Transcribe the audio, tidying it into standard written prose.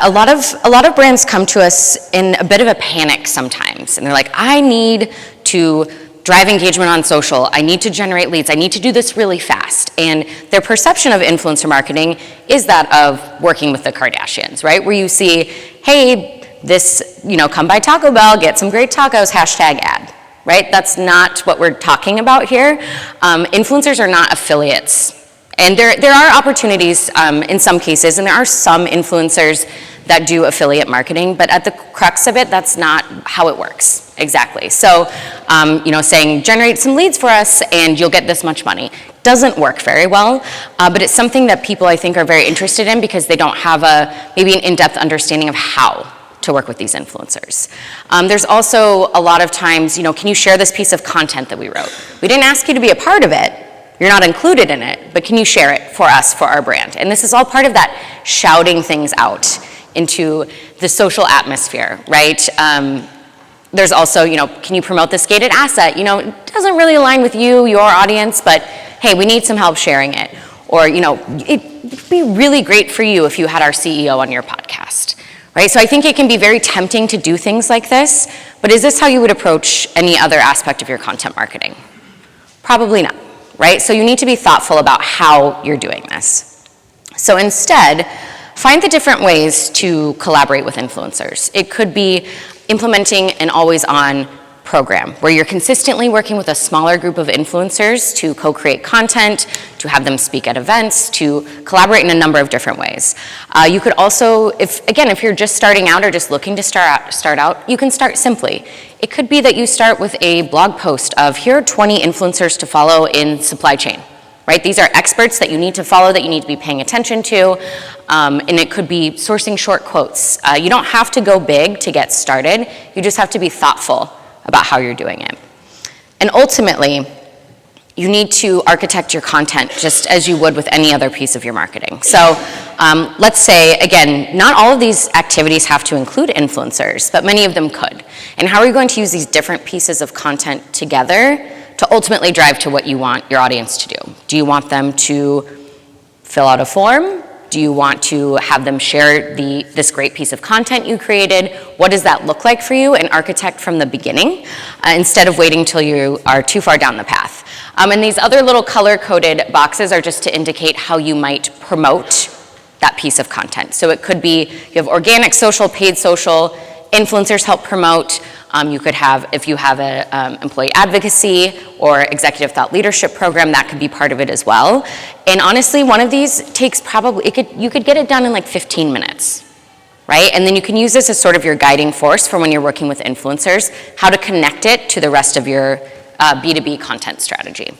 a lot of brands come to us in a bit of a panic sometimes, and they're like, I need to drive engagement on social, I need to generate leads, I need to do this really fast. And their perception of influencer marketing is that of working with the Kardashians, right? Where you see, hey, this, come by Taco Bell, get some great tacos, #ad, right? That's not what we're talking about here. Influencers are not affiliates. And there are opportunities in some cases, and there are some influencers that do affiliate marketing, but at the crux of it, that's not how it works, exactly. So, saying generate some leads for us and you'll get this much money doesn't work very well, but it's something that people I think are very interested in because they don't have maybe an in-depth understanding of how to work with these influencers. There's also a lot of times, can you share this piece of content that we wrote? We didn't ask you to be a part of it, you're not included in it, but can you share it for us, for our brand? And this is all part of that shouting things out into the social atmosphere, right? There's also, can you promote this gated asset? It doesn't really align with you, your audience, but hey, we need some help sharing it. Or, it'd be really great for you if you had our CEO on your podcast, right? So I think it can be very tempting to do things like this, but is this how you would approach any other aspect of your content marketing? Probably not, right? So you need to be thoughtful about how you're doing this. So instead, find the different ways to collaborate with influencers. It could be implementing an always-on program where you're consistently working with a smaller group of influencers to co-create content, to have them speak at events, to collaborate in a number of different ways. You could also, if you're just starting out or just looking to start out, you can start simply. It could be that you start with a blog post of here are 20 influencers to follow in supply chain. Right? These are experts that you need to follow, that you need to be paying attention to, and it could be sourcing short quotes. You don't have to go big to get started, you just have to be thoughtful about how you're doing it. And ultimately, you need to architect your content just as you would with any other piece of your marketing. So let's say, again, not all of these activities have to include influencers, but many of them could. And how are you going to use these different pieces of content together to ultimately drive to what you want your audience to do? Do you want them to fill out a form? Do you want to have them share this great piece of content you created? What does that look like for you? And architect from the beginning instead of waiting till you are too far down the path. And these other little color-coded boxes are just to indicate how you might promote that piece of content. So it could be you have organic social, paid social, influencers help promote. You could have, if you have an employee advocacy or executive thought leadership program, that could be part of it as well. And honestly, one of these takes you could get it done in like 15 minutes, right? And then you can use this as sort of your guiding force for when you're working with influencers, how to connect it to the rest of your B2B content strategy.